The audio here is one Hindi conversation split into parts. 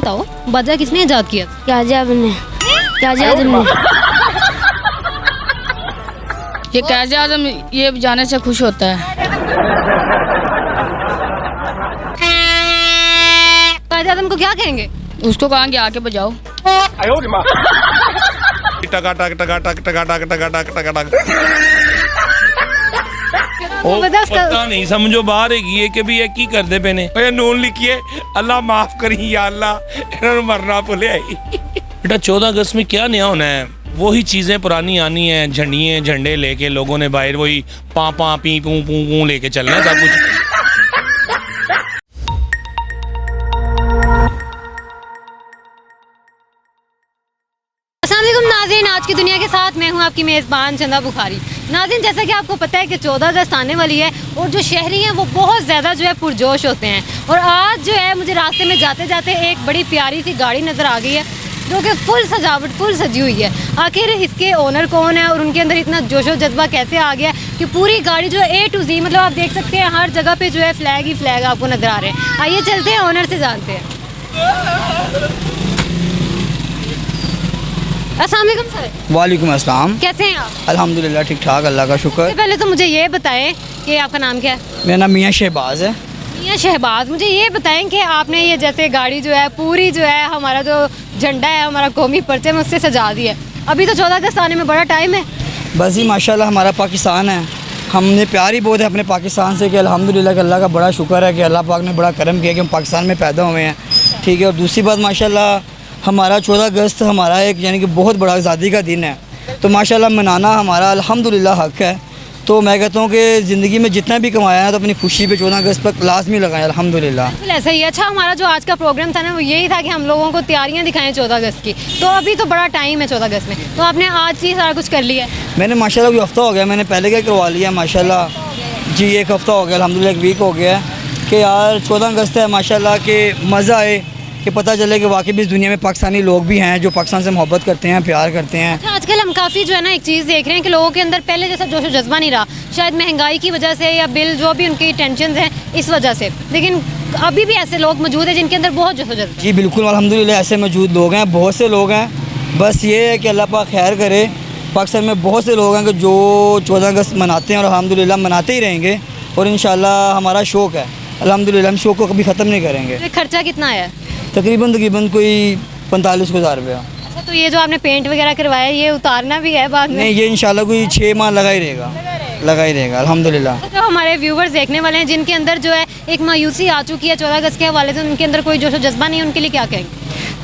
बताओ बाजा किसने ईजाद किया? काज़ी-आज़म ने। ये काज़ी-आज़म ये जाने से खुश होता है। काज़ी-आज़म को क्या कहेंगे? उसको कहेंगे आके बजाओ। टका टक टका टक टका टक टका टक टका टक। पता नहीं समझो बाहर है कि भी ये की करते पे ने ओए नून लिखिए अल्लाह माफ करी या अल्लाह इन्होंने मरना भुले आई। बेटा 14 अगस्त में क्या नया होना है? वही चीजें पुरानी आनी है, झंडियां झंडे लेके लोगों ने बाहर वही पा पा पी पू पू पू लेके चलना है सब कुछ। अस्सलामुअलैकुम नाज़रीन, आज की दुनिया के साथ मैं हूं आपकी मेज़बान चंदा बुखारी। नाज़रीन, जैसा कि आपको पता है कि 14 अगस्त आने वाली है और जो शहरी हैं वो बहुत ज़्यादा जो है पुरजोश होते हैं। और आज जो है मुझे रास्ते में जाते जाते एक बड़ी प्यारी सी गाड़ी नज़र आ गई है जो कि फुल सजावट फुल सजी हुई है। आखिर इसके ओनर कौन है और उनके अंदर इतना जोशो जज्बा कैसे आ गया कि पूरी गाड़ी जो है A to Z, मतलब आप देख सकते हैं हर जगह पे जो है फ्लैग ही फ्लैग आपको नज़र आ रहे हैं। आइए चलते हैं ओनर से जानते हैं। अस्सलाम वालेकुम सर। वालेकुम अस्सलाम। कैसे हैं आप? अल्हम्दुलिल्लाह ठीक ठाक, अल्लाह का शुक्र। सबसे पहले तो मुझे ये बताएं कि आपका नाम क्या है? मेरा नाम मियाँ शहबाज है। मियाँ शहबाज, मुझे ये बताएं कि आपने ये जैसे गाड़ी जो है पूरी जो है हमारा जो झंडा है हमारा कौमी परचम उससे सजा दी है। अभी तो 14 अगस्त आने में बड़ा टाइम है। बस जी माशाल्लाह हमारा पाकिस्तान है, हमने प्यार ही बहुत है अपने पाकिस्तान से कि अल्हम्दुलिल्लाह कि अल्लाह का बड़ा शुक्र है कि अल्लाह पाक ने बड़ा करम किया कि हम पाकिस्तान में पैदा हुए हैं। ठीक है, और दूसरी बात माशाल्लाह हमारा 14 अगस्त हमारा एक यानी कि बहुत बड़ा आज़ादी का दिन है, तो माशाल्लाह मनाना हमारा अल्हम्दुलिल्लाह हक़ है। तो मैं कहता हूँ कि ज़िंदगी में जितना भी कमाया है तो अपनी खुशी पे 14 अगस्त पर लाजमी लगाएं अल्हम्दुलिल्लाह। बिल्कुल ऐसा ही। अच्छा, हमारा जो आज का प्रोग्राम था ना वो यही था कि हम लोगों को तैयारियां दिखाएं 14 अगस्त की। तो अभी तो बड़ा टाइम है 14 अगस्त में, तो आपने आज ही सारा कुछ कर लिया है? मैंने माशाल्लाह कोई हफ़्ता हो गया, मैंने पहले क्या करवा लिया माशाल्लाह जी, एक हफ़्ता हो गया अल्हम्दुलिल्लाह, एक वीक हो गया कि यार 14 अगस्त है माशाल्लाह कि मज़ा आए कि पता चले कि वाकई भी इस दुनिया में पाकिस्तानी लोग भी हैं जो पाकिस्तान से मोहब्बत करते हैं, प्यार करते हैं। अच्छा, आजकल हम काफ़ी जो है ना एक चीज़ देख रहे हैं कि लोगों के अंदर पहले जैसा जोश जज्बा नहीं रहा, शायद महंगाई की वजह से या बिल जो भी उनकी टेंशन हैं इस वजह से, लेकिन अभी भी ऐसे लोग मौजूद हैं जिनके अंदर बहुत जोश जज्बा। जी बिल्कुल अल्हम्दुलिल्लाह ऐसे मौजूद लोग हैं, बहुत से लोग हैं। बस ये है कि अल्लाह पाक खैर करे। पाकिस्तान में बहुत से लोग हैं कि जो 14 अगस्त मनाते हैं और अल्हम्दुलिल्लाह मनाते ही रहेंगे और इंशाल्लाह हमारा शौक़ है अल्हम्दुलिल्लाह, हम शौक़ को कभी ख़त्म नहीं करेंगे। खर्चा कितना आया? तकरीबन कोई 45,000 रुपया। अच्छा, तो ये जो आपने पेंट वगैरह करवाया ये उतारना भी है बाद में? नहीं, ये इंशाल्लाह कोई 6 माह लगा ही रहेगा अल्हम्दुलिल्लाह। तो हमारे व्यूवर्स देखने वाले हैं जिनके अंदर जो है एक मायूसी आ चुकी है 14 अगस्त के हवाले से, उनके अंदर कोई जोश जज्बा नहीं है, उनके लिए क्या कहेंगे?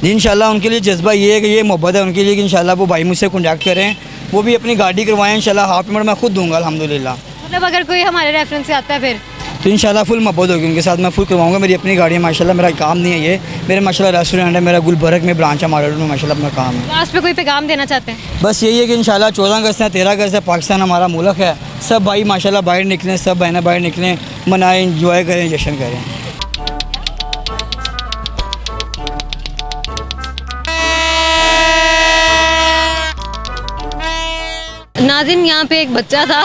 जी इंशाल्लाह उनके लिए जज्बा ये है कि ये मोहब्बत है उनके लिए कि इंशाल्लाह वो भाई मुझसे कॉन्टैक्ट करें, वो भी अपनी गाड़ी करवाएं इंशाल्लाह, हाफ पेमेंट मैं खुद दूंगा अल्हम्दुलिल्लाह। मतलब अगर कोई हमारे रेफरेंस से आता है फिर तो इंशाल्लाह फुल मोहब्बत होगी उनके साथ, मैं फुल करवाऊंगा। मेरी अपनी गाड़ी है माशाल्लाह, मेरा काम नहीं है ये, मेरे माशाल्लाह रेस्टोरेंट है, मेरा गुलबर्ग में ब्रांच है मार्केट में माशाल्लाह अपना काम है। लास्ट पे कोई पैगाम देना चाहते हैं? बस यही है कि इंशाल्लाह 14 अगस्त है, 13 अगस्त है, पाकिस्तान हमारा मुल्क है, सब भाई माशाल्लाह बाहर निकलें, सब बहनें बाहर निकलें, मनाएं, इंजॉय करें, जश्न करें। नाज़रीन, यहाँ पे एक बच्चा था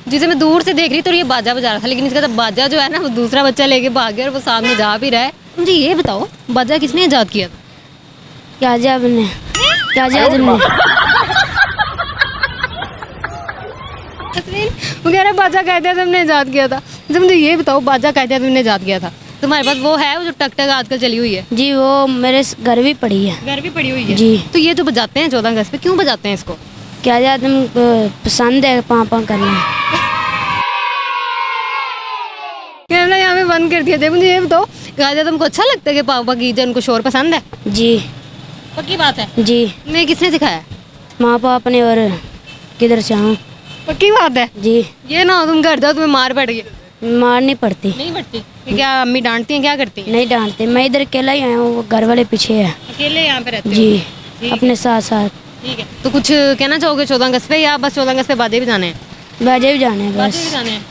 जिसे मैं दूर से देख रही तो ये बाजा बजा रहा था, लेकिन इसका बाजा जो है ना वो दूसरा बच्चा लेके भाग गया और वो सामने जा भी रहा है। मुझे ये बताओ बाजा किसने ईजाद किया? काज़ी-आज़म ने। वो कह रहा बाजा कायदे-आज़म ने ईजाद किया था। तो मुझे ये बताओ बाजा कायदे-आज़म ने ईजाद किया था, तुम्हारे पास वो है वो जो टक टक आजकल चली हुई है? जी वो मेरे घर भी पड़ी है। घर भी पड़ी हुई है जी। तो ये जो बजाते हैं 14 अगस्त पे क्यों बजाते हैं इसको? काज़ी-आज़म पसंद है पाँ करना। कैमरा यहाँ पे बंद कर दिया जाए। मुझे ये बताओ कायदे-आज़म को अच्छा लगता है कि पापा की जो उनको शोर पसंद है? जी पक्की बात है? जी। मैं किसने सिखाया? माँ पापा ने। और किधर से आऊँ? पक्की बात है? जी। ये ना हो तुम घर जाओ तुम्हें मार पड़ गई। मार नहीं पड़ती। नहीं पड़ती? क्या अम्मी डांटती हैं, क्या करती हैं? नहीं डांटते, मैं इधर अकेला ही आया हूँ, वो घर वाले पीछे है। अकेले यहाँ पे रहते हो? जी अपने साथ साथ। ठीक है, तो कुछ कहना चाहोगे 14 अगस्त पे या बस 14 अगस्त पे बाजे भी जाने हैं? बाजे भी जाने हैं बाजे भी बस। जाने हैं।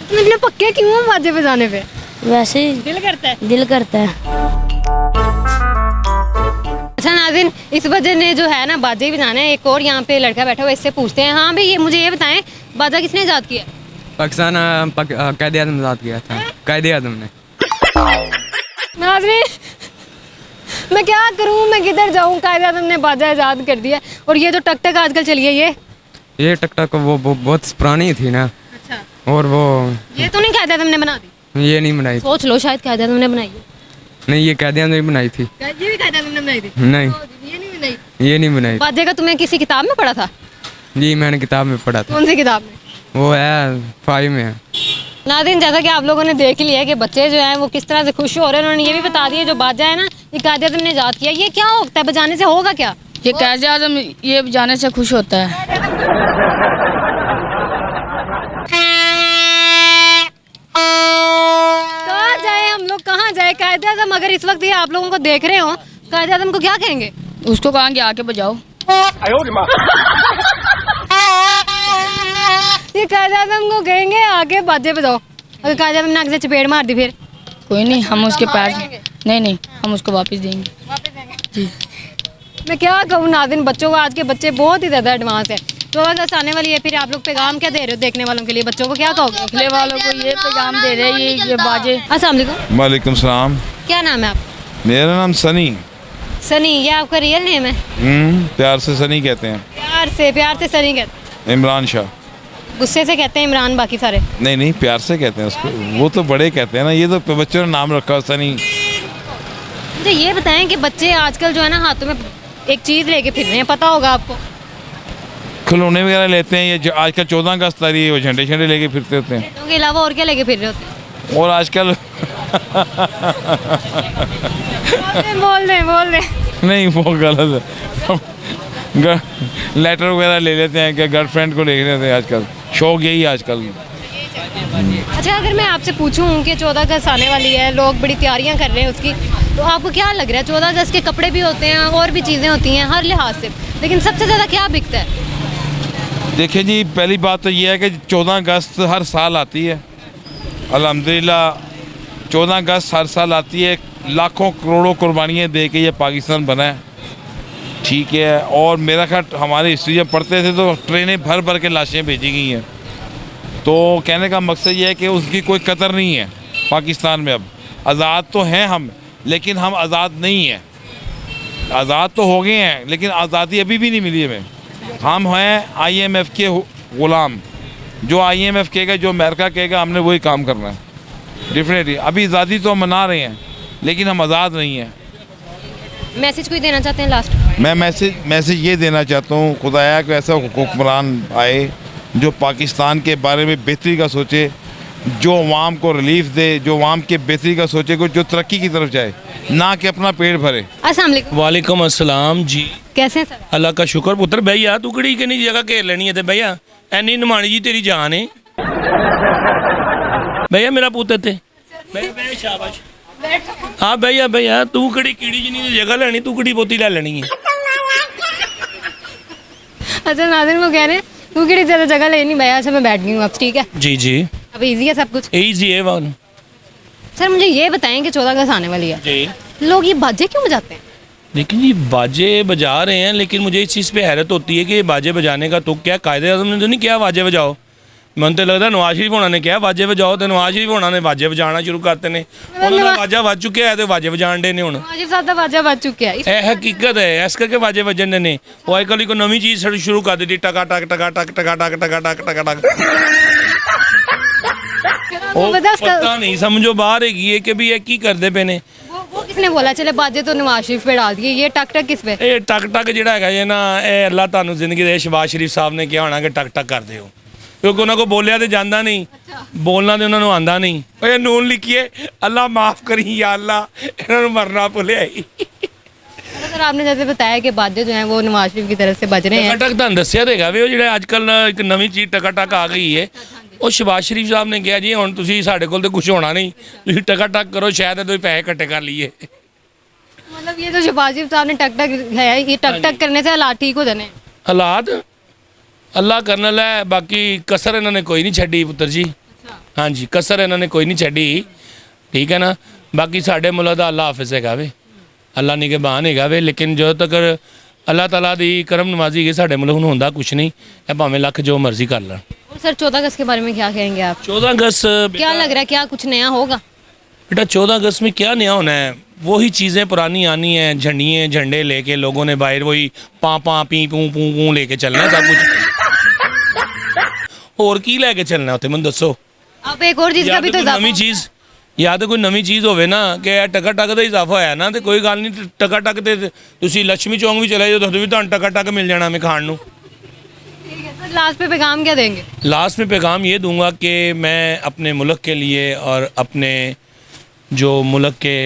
तुम इतने पक्के क्यों हो बाजे पे जाने पे? वैसे ही दिल करता है। दिल करता है। अच्छा नाज़रीन, इस वजह ने जो है ना बाजे भी जाने हैं। एक और यहाँ पे लड़का बैठा हुआ, इससे पूछते हैं। हाँ भाई, ये मुझे ये बताएं बाजा किसने ईजाद किया? पाकिस्तान कायदे-आज़म ईजाद किया था, कायदे-आज़म ने। नाज़रीन मैं क्या करूँ, मैं किधर जाऊँ? कायदे आज़म ने बाजा आज़ाद कर दिया और ये जो टक टक आजकल चली है ये टक टक वो बहुत पुरानी थी ना। अच्छा, और वो ये तो नहीं कायदे आज़म ने बना दी? ये नहीं बनाई थी। सोच लो, शायद कायदे आज़म ने बनाई है। नहीं, ये कायदे आज़म ने बनाई थी। ये भी कायदे आज़म ने बनाई थी? नहीं, ये नहीं बनाई। ये नहीं बनाई। बाजे का तुम्हें किसी किताब में पढ़ा था? जी मैंने किताब में पढ़ा था। कौन सी किताब में? वो है 5 में है। नाज़रीन, जैसा कि आप लोगों ने देख लिया है कि बच्चे जो हैं वो किस तरह से खुश हो रहे हैं। उन्होंने ये भी बता दिया जो बाजा है ना, ये कायदे आज़म ने ईजाद किया। ये क्या होता है, बजाने से होगा क्या? ये कैसे आजम ये बजाने से खुश होता है। कहाँ जाए हम लोग, कहाँ जाए? कायदे आज़म अगर इस वक्त ये आप लोगों को देख रहे हो, कायदे आज़म को क्या कहेंगे? उसको कहेंगे आके बजाओ। ये कायदे आज़म को कहेंगे आके बाजे बजाओ। अगर कायदे आज़म ने आगे से चपेट मार दी फिर? कोई नहीं, हम उसके पैर नहीं हम उसको वापस देंगे। मैं क्या कहूँ नाज़रीन, बच्चों को, आज के बच्चे बहुत ही ज़्यादा एडवांस है। 14 अगस्त आने वाली है, फिर आप लोग पैगाम क्या दे रहे हो देखने वालों के लिए? बच्चों को क्या कहोगे? देखने वालों को ये पैगाम दे रहे हैं, ये बाजे। अस्सलाम वालेकुम। वालेकुम सलाम। क्या नाम है आप? मेरा नाम सनी। सनी, ये आपका रियल नेम है? प्यार से सनी कहते हैं। प्यार से सनी कहते इमरान शाह। हैं। गुस्से से कहते हैं इमरान, बाकी सारे? नहीं प्यार से कहते हैं उसको, वो तो बड़े कहते हैं ना, ये तो बच्चों ने नाम रखा सनी। मुझे ये बताएं कि बच्चे आजकल जो है ना हाथों में एक चीज़ लेके फिर रहे हैं, पता होगा आपको? खिलौने वगैरह लेते हैं, ये आजकल 14 अगस्त आ रही है, वो झंडे झंडे लेके फिरते होते हैं। उसके अलावा और क्या लेके फिर रहे होते हैं? और आजकल बोल दे। नहीं, वो गलत है। लेटर वगैरह ले लेते हैं, क्या गर्लफ्रेंड को ले लेते हैं आजकल, शौक यही है आजकल। अच्छा, अगर मैं आपसे पूछूं कि 14 अगस्त आने वाली है, लोग बड़ी तैयारियां कर रहे हैं उसकी, तो आपको क्या लग रहा है? 14 अगस्त के कपड़े भी होते हैं और भी चीज़ें होती हैं हर लिहाज से, लेकिन सबसे ज़्यादा क्या बिकता है? देखिए जी, पहली बात तो ये है कि 14 अगस्त हर साल आती है। अल्हम्दुलिल्लाह 14 अगस्त हर साल आती है। लाखों करोड़ों कुर्बानियाँ दे के ये पाकिस्तान बना है, ठीक है। और मेरा ख्याल हमारे हिस्ट्री जब पढ़ते थे तो ट्रेनें भर भर के लाशें भेजी गई हैं। तो कहने का मकसद ये है कि उसकी कोई कदर नहीं है पाकिस्तान में। अब आज़ाद तो हैं हम, लेकिन हम आज़ाद नहीं हैं। आज़ाद तो हो गए हैं, लेकिन आज़ादी अभी भी नहीं मिली हमें। हम हैं IMF के ग़ुलाम। जो IMF कहेगा, जो अमेरिका कहेगा, हमने वही काम करना है। डेफिनेटली अभी आज़ादी तो हम मना रहे हैं, लेकिन हम आज़ाद नहीं हैं। मैसेज कोई देना चाहते हैं लास्ट? मैं मैसेज ये देना चाहता हूँ, खुदाया को ऐसा हुक्मरान आए जो पाकिस्तान के बारे में बेहतरी का सोचे, जो अवाम को रिलीफ दे, जो अवाम के बेहतरी का सोचे, को जो तरक्की की तरफ जाए, ना कि अपना पेट भरे। अस्सलाम वालेकुम। वालेकुम अस्सलाम जी। कैसे हैं सर? अल्लाह का शुक्र पुत्र। भैया तू किहड़ी किन्नी जगह घेर लेनी है ते भैया एनी नमानी जी तेरी जान है भैया, मेरा पुत्र ते भैया शाबाश। हाँ भैया तू किहड़ी कीड़ी जिन्नी जगह लेनी, तू किहड़ी बोती ले लेनी है? अच्छा, नाज़रीन वो कह रहे हैं तू किहड़ी ज़्यादा जगह लेनी भैया। अच्छा, मैं बैठ गई हूँ अब, ठीक है? जी अब इजी है सब कुछ? ईजी है वन। सर मुझे ये बताएं कि 14 अगस्त आने वाली है, जी लोग ये बाजे क्यों बजाते हैं? लेकिन ये बाजे बजा रहे हैं, लेकिन मुझे इस चीज़ पे हैरत होती है कि बाजे बजाने का तो क्या कायदे आज़म ने तो नहीं किया बाजे बजाओ। मन तो लगता नवाज शरीफ होना ने कहा बाजे बजाओ, तो नवाज शरीफ होना ने बाजे बजाना शुरू करते हैं। उन्होंने बाजा बज चुके हैं तो बाजे बजाण डे ने हुण। नवाज साहब का बाजा बज चुका है। ਇਹ ਹਕੀਕਤ ਹੈ, ਇਸ ਕਰਕੇ ਬਾਜੇ ਵੱਜਣ ਨੇ। ਉਹ ਅੱਜ ਕੱਲ੍ਹ ਇੱਕ ਨਵੀਂ ਚੀਜ਼ ਸ਼ੁਰੂ ਕਰ ਦਿੱਤੀ, ਟਕਾ ਟਕ ਟਕਾ ਟਕ ਟਕਾ ਟਕ ਟਕਾ ਟਕ ਟਕਾ ਟਕ। ਉਹ ਪਤਾ नहीं समझो बाहर हैगी है कि भी ये की करते पे ने। वो किसने बोला चले बाजे तो नवाज शरीफ पे डाल दिए, ये टक टक किस पे? ਇਹ ਟਕ ਟਕ ਜਿਹੜਾ ਹੈਗਾ ਜੇ ਨਾ, ਇਹ ਅੱਲਾਹ ਤੁਹਾਨੂੰ ਜ਼ਿੰਦਗੀ ਦੇ ਸ਼ਬਾਜ਼ ਸ਼ਰੀਫ ਸਾਹਿਬ ਨੇ ਕਿਹਾ ਹੋਣਾ ਕਿ ਟਕ ਟਕ ਕਰਦੇ ਹੋ, ਕਿਉਂਕਿ ਉਹਨਾਂ ਕੋ ਬੋਲਿਆ ਤੇ ਜਾਂਦਾ ਨਹੀਂ, ਬੋਲਣਾ ਤੇ ਉਹਨਾਂ ਨੂੰ ਆਂਦਾ ਨਹੀਂ। ਓਏ ਨੂਨ ਲਿਖੀਏ ਅੱਲਾਹ ਮਾਫ ਕਰੀ या अल्लाह, ਇਹਨਾਂ ਨੂੰ ਮਰਨਾ ਭੁੱਲਿਆ ਹੀ। सर आपने जैसे बताया कि बाजे जो हैं वो नवाज शरीफ की तरफ से बज रहे हैं। ਟਕ ਤੁਹਾਨੂੰ ਦੱਸਿਆ ਦੇਗਾ ਵੀ ਉਹ ਜਿਹੜਾ ਅੱਜ ਕੱਲ੍ਹ ਇੱਕ ਨਵੀਂ ਚੀਜ਼ ਟਕਾ ਟਕ ਆ ਗਈ ਹੈ। ਉਹ ਸ਼ਬਾਜ਼ ਸ਼ਰੀਫ ਸਾਹਿਬ ਨੇ ਕਿਹਾ ਜੀ ਹੁਣ ਤੁਸੀਂ ਸਾਡੇ ਕੋਲ ਤੇ ਕੁਝ ਹੋਣਾ ਨਹੀਂ, ਤੁਸੀਂ ਟਕਾ ਟਕ ਕਰੋ, ਸ਼ਾਇਦ ਤੁਸੀਂ ਪੈਸੇ ਇਕੱਠੇ ਕਰ ਲਈਏ। मतलब ये जो शहबाज शरीफ साहब ने टक टक है, ये टक टक करने से हालात ठीक हो जाने? ਹਾਲਾਤ ਅੱਲਾ ਕਰਨ ਵਾਲਾ ਹੈ, ਬਾਕੀ ਕਸਰ ਇਹਨਾਂ ਨੇ ਕੋਈ ਨਹੀਂ ਛੱਡੀ ਪੁੱਤਰ ਜੀ। ਹਾਂਜੀ, ਕਸਰ ਇਹਨਾਂ ਨੇ ਕੋਈ ਨਹੀਂ ਛੱਡੀ, ਠੀਕ ਹੈ ਨਾ। ਬਾਕੀ ਸਾਡੇ ਮੁਲਕ ਦਾ ਅੱਲਾ ਹਾਫਿਜ਼ ਹੈਗਾ ਵੇ, ਅੱਲਾ ਨਿਗਹਿਬਾਨ ਹੈਗਾ ਵੇ। ਲੇਕਿਨ ਜਦੋਂ ਤੱਕ ਅੱਲਾਹ ਤਾਲਾ ਦੀ ਕਰਮ ਨਵਾਜ਼ੀ ਹੈ, ਸਾਡੇ ਮੁਲਕ ਨੂੰ ਹੁੰਦਾ ਕੁਛ ਨਹੀਂ, ਇਹ ਭਾਵੇਂ ਲੱਖ ਜੋ ਮਰਜ਼ੀ ਕਰ ਲੈਣ। और सर 14 अगस्त के बारे में क्या कहेंगे आप? 14 अगस्त क्या लग रहा है, क्या कुछ नया होगा? बेटा 14 अगस्त में क्या नया होना है? वही चीज़ें पुरानी आनी हैं, झंडियाँ झंडे लेके लोगों ने बाहर वही पाँ पाँ पी पू पू पू लेके चलना है सब कुछ। और की लेके चलना उत्थे मैनूं दसो। अब एक और चीज़ का भी तो कोई नवी चीज़ या तो कोई नवी चीज़ होवे ना कि टका टक का इजाफा होया ना तो कोई गल नहीं, टका टक ते तुसीं लक्ष्मी चौंक भी चले जाओ तो भी तुहानूं टका टक मिल जाना मैं खाण नूं। लास्ट पे पैगाम क्या देंगे? लास्ट में पैगाम ये दूंगा कि मैं अपने मुल्क के लिए और अपने जो मुल्क के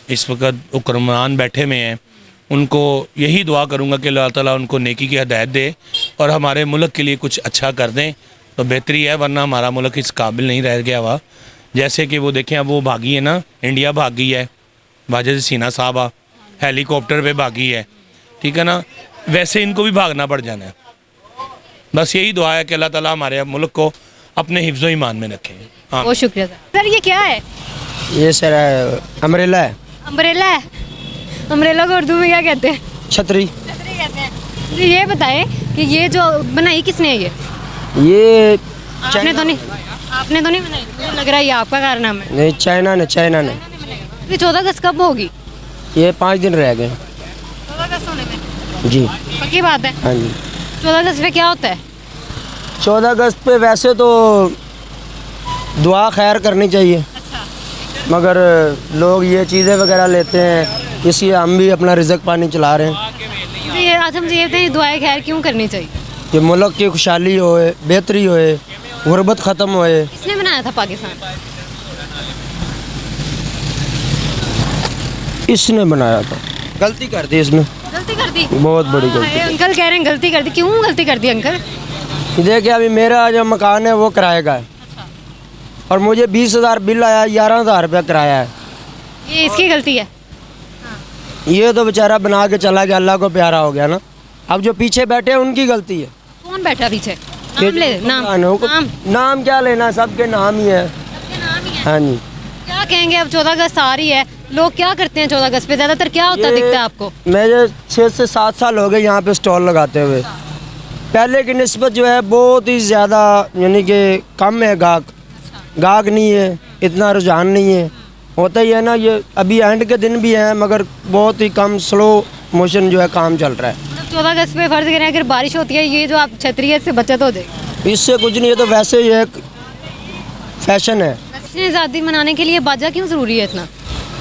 इस वक्त हुक्मरान बैठे में हैं उनको यही दुआ करूंगा कि अल्लाह ताला उनको नेकी की हदायत दे और हमारे मुल्क के लिए कुछ अच्छा कर दें तो बेहतरी है, वरना हमारा मुल्क इस काबिल नहीं रह गया हुआ। जैसे कि वो देखें अब वो भागी है ना, इंडिया भागी है, वाजिद हसीना साहबा हेलीकॉप्टर पे भागी है, ठीक है ना, वैसे इनको भी भागना पड़ जाना है। बस यही दुआ है कि अल्लाह ताला हमारे मुल्क को अपने हिफ्ज़ो ईमान में रखे। हाँ, बहुत शुक्रिया सर। ये क्या है? ये सर अम्ब्रेला है। अम्ब्रेला है। अम्ब्रेला को उर्दू में क्या कहते हैं? छतरी। छतरी कहते हैं। तो ये बताएं कि ये जो बनाई किसने है? ये आपने तो नहीं बनाई, मुझे लग रहा है ये आपका कारनामा है। नहीं, चाइना ने ये 14 अगस्त कब होगी? ये 5 दिन रह गए। 14 अगस्त होने में जी पक्की बात है। हाँ जी। 14 अगस्त पे क्या होता है? 14 अगस्त पे वैसे तो दुआ खैर करनी चाहिए, मगर लोग ये चीज़ें वगैरह लेते हैं, इसलिए हम भी अपना रिज़्क पानी चला रहे हैं। तो ये आज हम ये बताएं दुआएं खैर क्यों करनी चाहिए? कि मुल्क की खुशहाली होए, बेहतरी होए, गुर्बत ख़त्म होए। किसने बनाया था पाकिस्तान? इसने बनाया था, गलती कर दी इसने, गलती कर दी। बहुत बड़ी गलती। अंकल कह रहे हैं गलती कर दी। क्यों गलती कर दी अंकल? देखिए अभी मेरा जो मकान है वो किराए का है और मुझे 20,000 बिल आया, 11,000 रुपया किराया है। ये इसकी गलती है। ये तो बेचारा बना के चला गया, अल्लाह को प्यारा हो गया ना। अब जो पीछे बैठे हैं उनकी गलती है। कौन बैठा पीछे? नाम ले, नाम क्या लेना, सबके नाम ही है। हाँ जी। क्या कहेंगे अब 14 अगस्त आ रही है, लोग क्या करते हैं 14 अगस्त पे? ज़्यादातर क्या होता दिखता है आपको? मेरे 6 से 7 साल हो गए यहाँ पे स्टॉल लगाते हुए। पहले की निस्बत जो है बहुत ही ज़्यादा यानी कि कम है गाहक नहीं है, इतना रुझान नहीं है। होता ही है ना, ये अभी एंड के दिन भी हैं मगर बहुत ही कम स्लो मोशन जो है काम चल रहा है। 14 अगस्त पे फर्ज करें अगर बारिश होती है, ये जो आप छतरी है इससे बचत हो जाएगी? इससे कुछ नहीं है, तो वैसे ही एक फैशन है। आज़ादी मनाने के लिए बाजा क्यों ज़रूरी है इतना?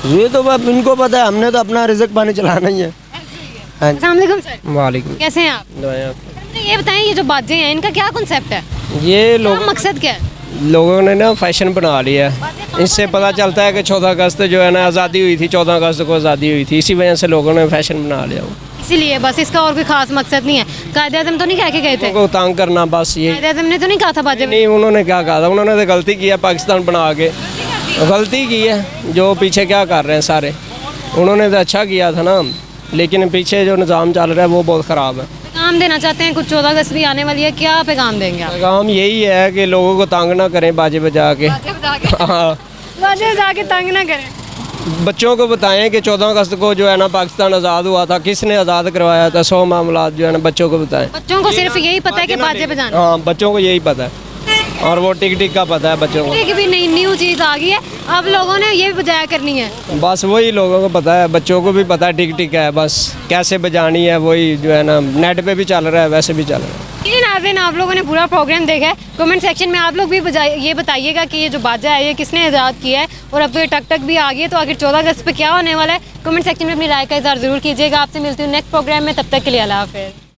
ये तो अब इनको पता है, हमने तो अपना रिज़्क पानी चलाना ही है। हाँ जी। अस्सलाम वालेकुम सर। वालेकुम। कैसे हैं आप? मुझे ये बताएं ये जो बाजे हैं इनका क्या कॉन्सेप्ट है? ये क्या मकसद क्या है? लोगों ने ना फैशन बना लिया है। इससे पता चलता है कि 14 अगस्त जो है ना आज़ादी हुई थी, 14 अगस्त को आज़ादी हुई थी, इसी वजह से लोगों ने फैशन बना लिया। इसीलिए बस, इसका और कोई खास मकसद नहीं है। कायदे-ए-आज़म तो नहीं कह के गए थे? को तंग करना बस ये। कायदे-ए-आज़म ने तो नहीं कहा था बाजे? नहीं, उन्होंने क्या कहा था, उन्होंने तो गलती की है पाकिस्तान बना के, गलती की है। जो पीछे क्या कर रहे हैं सारे, उन्होंने तो अच्छा किया था ना, लेकिन पीछे जो निज़ाम चल रहा है वो बहुत ख़राब है। पैगाम देना चाहते हैं कुछ? 14 अगस्त भी आने वाली है, क्या पैगाम देंगे आप? पैगाम यही है कि लोगों को तंग ना करें बाजे बजा के। हाँ, बाजे बजा के तंग ना करें। बच्चों को बताएं कि 14 अगस्त को जो है ना पाकिस्तान आज़ाद हुआ था, किसने आज़ाद करवाया था, 100 मामला जो है ना बच्चों को बताएं। बच्चों को सिर्फ यही पता है कि बाजे बजाना? हाँ, बच्चों को यही पता है और वो टिक का पता है बच्चों को। की भी नई न्यू चीज़ आ गई है, अब लोगों ने ये भी बजाया करनी है। बस वही लोगों को पता है, बच्चों को भी पता है टिक है, बस कैसे बजानी है वही जो है ना नेट पे भी चल रहा है, वैसे भी चल रहा है। नाज़रीन, आप लोगों ने पूरा प्रोग्राम देखा है। कमेंट सेक्शन में आप लोग भी ये बताइएगा कि ये जो बाजा है ये किसने आज़ाद किया है, और अब तो ये टक भी आ गई है, तो आखिर 14 अगस्त पे क्या होने वाला है? कमेंट सेक्शन में अपनी राय का इज़हार ज़रूर कीजिएगा। आपसे मिलती हूँ नेक्स्ट प्रोग्राम में, तब तक के लिए अल्लाह हाफ़िज़।